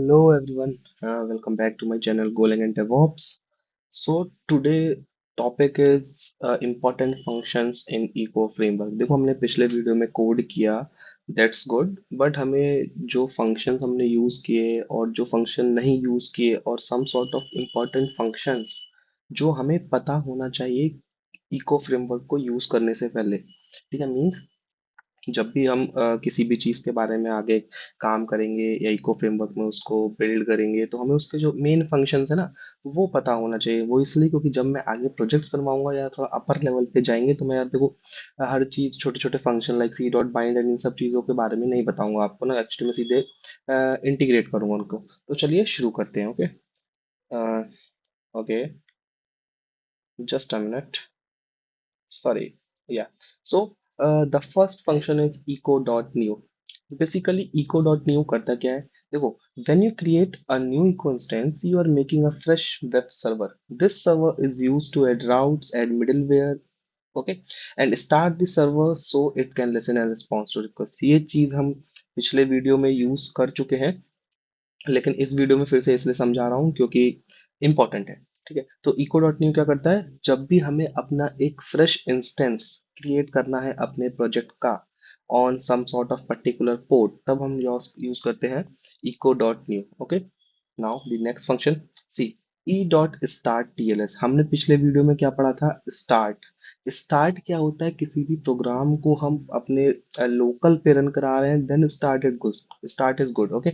Hello everyone, welcome back to my channel Golang and DevOps. So today topic is important functions in eco framework. देखो हमने पिछले video में code किया, that's good, but हमें जो functions हमने use किए और जो फंक्शन नहीं यूज किए और some sort of important functions जो हमें पता होना चाहिए इको फ्रेमवर्क को यूज करने से पहले, ठीक है। मीन्स जब भी हम किसी भी चीज के बारे में आगे काम करेंगे या इको फ्रेमवर्क में उसको बिल्ड करेंगे तो हमें उसके जो मेन फंक्शंस है ना वो पता होना चाहिए। वो इसलिए क्योंकि जब मैं आगे प्रोजेक्ट्स बनवाऊंगा या थोड़ा अपर लेवल पे जाएंगे तो मैं यार देखो हर चीज छोटे छोटे function like c dot bind and इन सब चीजों के बारे में नहीं बताऊंगा आपको ना। एक्चुअली मैं सीधे इंटीग्रेट करूंगा उनको। तो चलिए शुरू करते हैं। Okay, okay, just a minute, sorry, yeah. So the first function is eco.new. Basically eco.new करता क्या है? देखो, when you create a new eco instance you are making a fresh web server. This server is used to add routes and middleware, okay, and start the server so it can listen and respond to requests. ये चीज हम पिछले video में use कर चुके हैं, लेकिन इस वीडियो में फिर से इसलिए समझा रहा हूँ क्योंकि इंपॉर्टेंट है। ठीक है, तो इको डॉट न्यू क्या करता है? जब भी हमें अपना एक फ्रेश इंस्टेंस क्रिएट करना है अपने प्रोजेक्ट का on some sort of particular port, तब हम यूज करते हैं echo dot new. Okay, now the next function, C E dot start TLS. हमने पिछले वीडियो में क्या पढ़ा था? स्टार्ट। स्टार्ट क्या होता है? किसी भी प्रोग्राम को हम अपने लोकल पे रन करा रहे हैं, then start is good. Okay,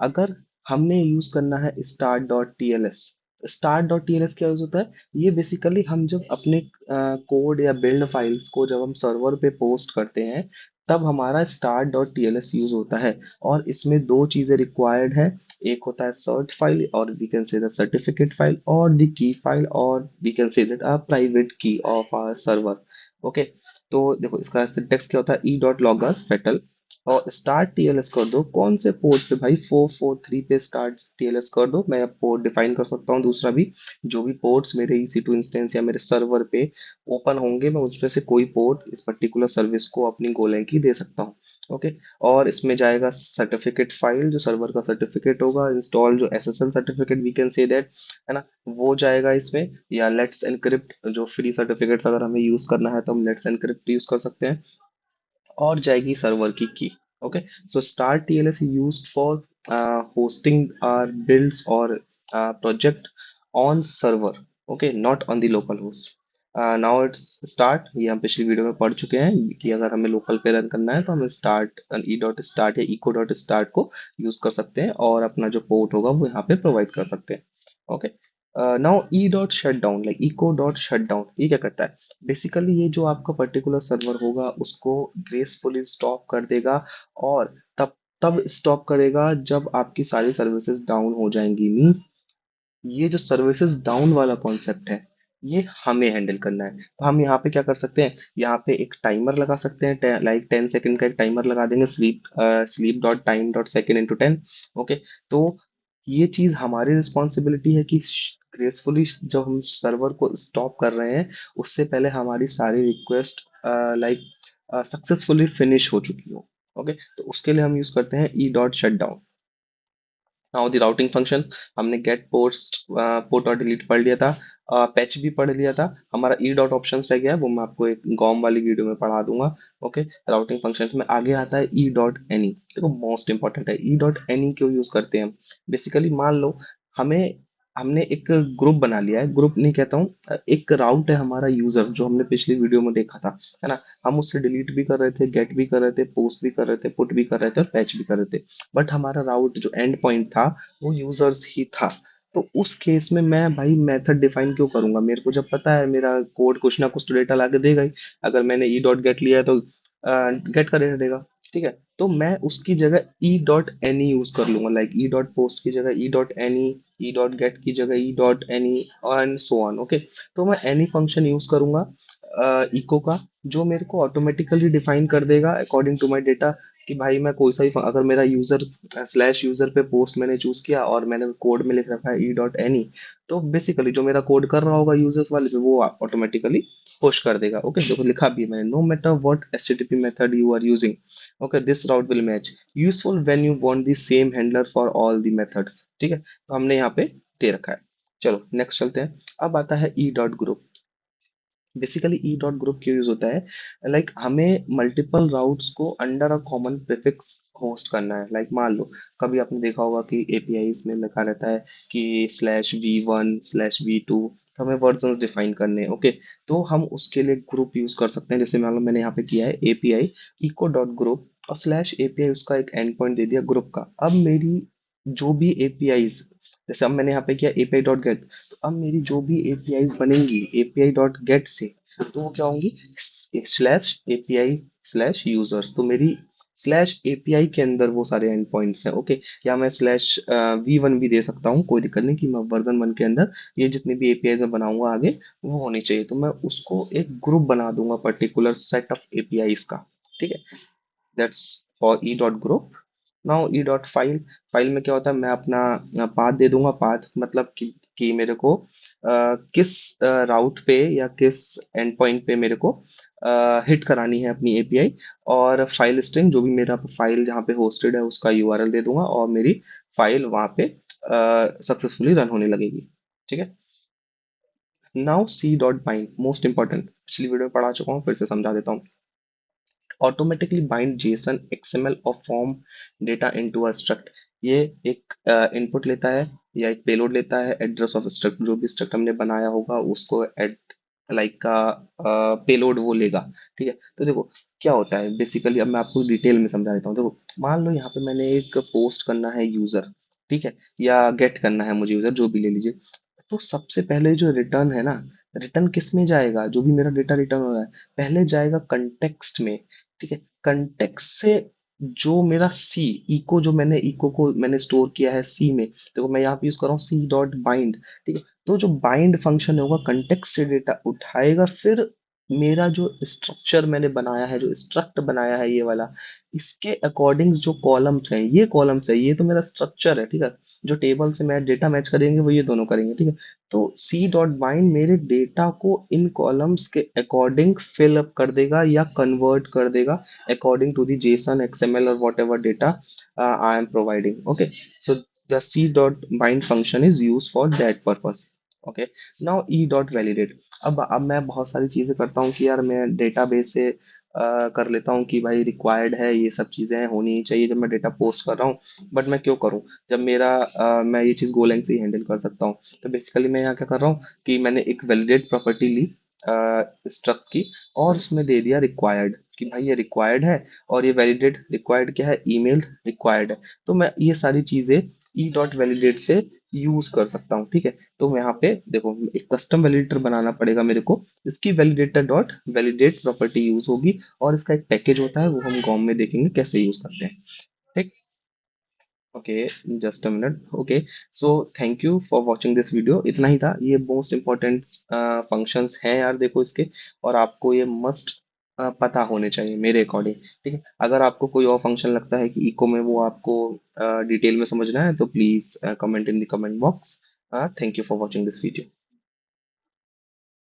अगर हमने यूज करना है start dot T L S. Start dot T L S क्या यूज होता है? ये बेसिकली हम जब अपने कोड या बिल्ड फाइल्स को जब हम सर्वर पे पोस्ट करते हैं तब हमारा start dot T L S use होता है। और इसमें दो चीजें रिक्वायर्ड है। एक होता है सर्ट फाइल और we can say the certificate file और द की फाइल और we can say that a private key of our server. Okay, तो देखो इसका सिंटेक्स क्या होता है? ई डॉट लॉगर फेटल और स्टार्ट टीएलएस कर दो। कौन से पोर्ट पे भाई? 443 पे स्टार्ट टीएलएस कर दो। मैं पोर्ट डिफाइन कर सकता हूँ दूसरा भी। जो भी पोर्ट्स मेरे EC2 इंस्टेंस या मेरे सर्वर पे ओपन होंगे मैं उसमें से कोई पोर्ट इस पर्टिकुलर सर्विस को अपनी गोलैंग की दे सकता हूँ। ओके, और इसमें जाएगा सर्टिफिकेट फाइल जो सर्वर का सर्टिफिकेट होगा, इंस्टॉल जो SSL certificate we can say that, है ना, वो जाएगा इसमें। या लेट्स एनक्रिप्ट जो फ्री सर्टिफिकेट्स अगर हमें यूज करना है तो हम लेट्स एनक्रिप्ट यूज कर सकते हैं। और जाएगी सर्वर की okay, so star TLS used for hosting our builds और project on server, okay, not on the local host. Now it's start. ये हम पिछली वीडियो में पढ़ चुके हैं कि अगर हमें लोकल पे रन करना है तो हम स्टार्ट ई डॉट स्टार्ट या इको डॉट स्टार्ट को यूज कर सकते हैं और अपना जो पोर्ट होगा वो यहाँ पे प्रोवाइड कर सकते हैं। Okay, now E dot shut down like echo dot shut down, ये क्या करता है? बेसिकली ये जो आपका पर्टिकुलर सर्वर होगा उसको ग्रेसफुली स्टॉप कर देगा और तब तब स्टॉप करेगा जब आपकी सारी सर्विसेज डाउन हो जाएंगी। मींस ये जो सर्विसेज डाउन वाला कॉन्सेप्ट है ये हमें हैंडल करना है। तो हम यहाँ पे क्या कर सकते हैं? यहाँ पे एक टाइमर लगा सकते हैं, लाइक 10 सेकंड का एक टाइमर लगा देंगे, sleep dot time dot second into 10। Okay, तो ये चीज हमारी रिस्पॉन्सिबिलिटी है कि ग्रेसफुली जब हम सर्वर को स्टॉप कर रहे हैं उससे पहले हमारी सारी रिक्वेस्ट लाइक सक्सेसफुली फिनिश हो चुकी हो। ओके, तो उसके लिए हम यूज करते हैं ई dot shut down. Now the routing function, हमने गेट पोस्ट पोर्ट और डिलीट पढ़ लिया था, पैच भी पढ़ लिया था। हमारा ई डॉट ऑप्शन रह गया है, वो मैं आपको एक गॉम वाली वीडियो में पढ़ा दूंगा। ओके, राउटिंग फंक्शन में आगे आता है ई डॉट एनी। देखो मोस्ट इंपॉर्टेंट है, ई डॉट एनी क्यों यूज करते हैं हम? बेसिकली मान लो हमें हमने एक ग्रुप बना लिया है, ग्रुप नहीं कहता हूँ, एक राउट है हमारा यूजर जो हमने पिछली वीडियो में देखा था, है ना। हम उससे डिलीट भी कर रहे थे, गेट भी कर रहे थे, पोस्ट भी कर रहे थे, पुट भी कर रहे थे और पैच भी कर रहे थे, बट हमारा राउट जो एंड पॉइंट था वो यूजर्स ही था। तो उस केस में मैं भाई मेथड डिफाइन क्यों करूंगा? मेरे को जब पता है मेरा कोड कुछ ना कुछ तो डेटा लाके देगा ही। अगर मैंने ई डॉट गेट लिया है तो गेट का डेटा देगा। ठीक है, तो मैं उसकी जगह ई डॉट एनी यूज कर लूंगा, लाइक ई डॉट पोस्ट की जगह E dot any, E dot gate की जगह E dot any and so on. Okay, तो मैं एनी फंक्शन यूज करूंगा इको का, जो मेरे को ऑटोमेटिकली डिफाइन कर देगा अकॉर्डिंग टू माई डेटा कि भाई मैं कोई सा भी अगर मेरा यूजर स्लैश यूजर पे पोस्ट मैंने चूज किया और मैंने कोड में लिख रखा है e.any, तो बेसिकली जो मेरा कोड कर रहा होगा यूजर्स वाले पे वो ऑटोमेटिकली पुश कर देगा। ओके, देखो लिखा भी है मैंने, no matter what HTTP method you are using, okay this route will match, useful when you want the same handler for all the methods. ठीक है, तो हमने यहाँ पे दे रखा है। चलो नेक्स्ट चलते हैं। अब आता है E dot group. Basically E dot group क्यों यूज होता है, लाइक हमें मल्टीपल राउट्स को under a common prefix host करना है। लाइक मान लो कभी आपने देखा होगा कि एपीआईज में लिखा रहता है कि /v1/v2, तो हमें वर्जन्स डिफाइन करने हैं। ओके, तो हम उसके लिए ग्रुप यूज कर सकते हैं। जैसे मान लो मैंने यहाँ पे किया है एपीआई इको डॉट ग्रुप और स्लैश एपीआई, उसका एक एंड पॉइंट दे दिया ग्रुप का। अब मेरी जो भी एपीआईज, जैसे अब मैंने यहाँ पे किया एपीआई डॉट गेट, तो अब मेरी जो भी एपीआईज बनेंगी एपीआई डॉट गेट से, तो वो क्या होंगी, स्लैश एपीआई स्लैश यूजर्स। तो मेरी स्लैश एपीआई के अंदर वो सारे एंड पॉइंट्स हैं। ओके, या मैं स्लैश वी1 भी दे सकता हूँ, कोई दिक्कत नहीं, कि मैं वर्जन 1 के अंदर ये जितनी भी एपीआई मैं बनाऊंगा आगे वो होनी चाहिए। तो मैं उसको एक ग्रुप बना दूंगा पर्टिकुलर सेट ऑफ एपीआईज का। ठीक है, that's for E dot group. Now E dot file, file में क्या होता है, मैं अपना पाथ दे दूंगा। पाथ मतलब कि मेरे को किस राउट पे या किस एंड पॉइंट पे मेरे को हिट करानी है अपनी एपीआई, और फाइल स्ट्रिंग जो भी मेरा फाइल जहाँ पे होस्टेड है उसका यूआरएल दे दूंगा, और मेरी फाइल वहाँ पे सक्सेसफुली रन होने लगेगी। ठीक है, now C dot bind, most important, पिछली वीडियो में पढ़ा चुका हूँ, फिर से समझा देता हूँ। ऑटोमेटिकली बाइंड जेसन एक्सएमएल और form data into a struct. ये एक इनपुट लेता है या एक पेलोड लेता है, एड्रेस ऑफ स्ट्रक्ट, जो भी स्ट्रक्ट हमने बनाया होगा उसको एड लाइक का पेलोड वो लेगा। ठीक है, तो देखो क्या होता है बेसिकली, अब मैं आपको डिटेल में समझा देता हूँ। देखो मान लो यहाँ पे मैंने एक पोस्ट करना है यूजर, ठीक है, या गेट करना है मुझे यूजर, जो भी ले लीजिए। तो सबसे पहले जो रिटर्न है ना, रिटर्न किस में जाएगा, जो भी मेरा डेटा रिटर्न हो रहा है पहले जाएगा कंटेक्स्ट में। ठीक है, कंटेक्स्ट से जो मेरा सी, इको जो मैंने इको को मैंने स्टोर किया है सी में, देखो मैं यहाँ पे यूज कर रहा हूँ सी डॉट बाइंड। ठीक है, तो जो बाइंड फंक्शन होगा कंटेक्स्ट से डेटा उठाएगा, फिर मेरा जो स्ट्रक्चर मैंने बनाया है, जो स्ट्रक्ट बनाया है ये वाला, इसके अकॉर्डिंग जो कॉलम्स हैं, ये कॉलम्स है, ये तो मेरा स्ट्रक्चर है। ठीक है, जो टेबल से मैं डेटा मैच करेंगे वो ये दोनों करेंगे। ठीक है, तो सी डॉट बाइंड मेरे डेटा को इन कॉलम्स के अकॉर्डिंग फिल अप कर देगा या कन्वर्ट कर देगा according to the JSON, XML or whatever data I am providing. Okay, so the C dot bind function is used for that purpose. Okay, now E dot validate। अब मैं बहुत सारी चीजें करता हूँ कि यार मैं डेटाबेस से कर लेता हूँ कि भाई रिक्वायर्ड है, ये सब चीजें होनी ही चाहिए जब मैं डेटा पोस्ट कर रहा हूँ। बट मैं क्यों करूँ जब मेरा मैं ये चीज गोलैंग से ही हैंडल कर सकता हूँ। तो बेसिकली मैं यहाँ क्या कर रहा हूँ कि मैंने एक वैलिडेट प्रॉपर्टी ली स्ट्रक्ट की, और उसमें दे दिया रिक्वायर्ड, कि भाई ये रिक्वायर्ड है, और ये वैलिडेट रिक्वायर्ड क्या है, ईमेल रिक्वायर्ड है। तो मैं ये सारी चीजें ई डॉट वैलिडेट से यूज कर सकता हूँ। ठीक है, तो मैं यहाँ पे देखो एक कस्टम वैलिडेटर बनाना पड़ेगा मेरे को, इसकी validator dot validate property use होगी, और इसका एक पैकेज होता है वो हम कॉम में देखेंगे कैसे यूज करते हैं। ठीक, okay, just a minute. Okay, so thank you for watching this video. इतना ही था, ये मोस्ट इंपॉर्टेंट फंक्शंस हैं यार देखो इसके, और आपको ये मस्ट पता होने चाहिए मेरे अकॉर्डिंग। ठीक है, अगर आपको कोई और फंक्शन लगता है कि इको में वो आपको डिटेल में समझना है तो please comment in the comment box. Thank you for watching this video.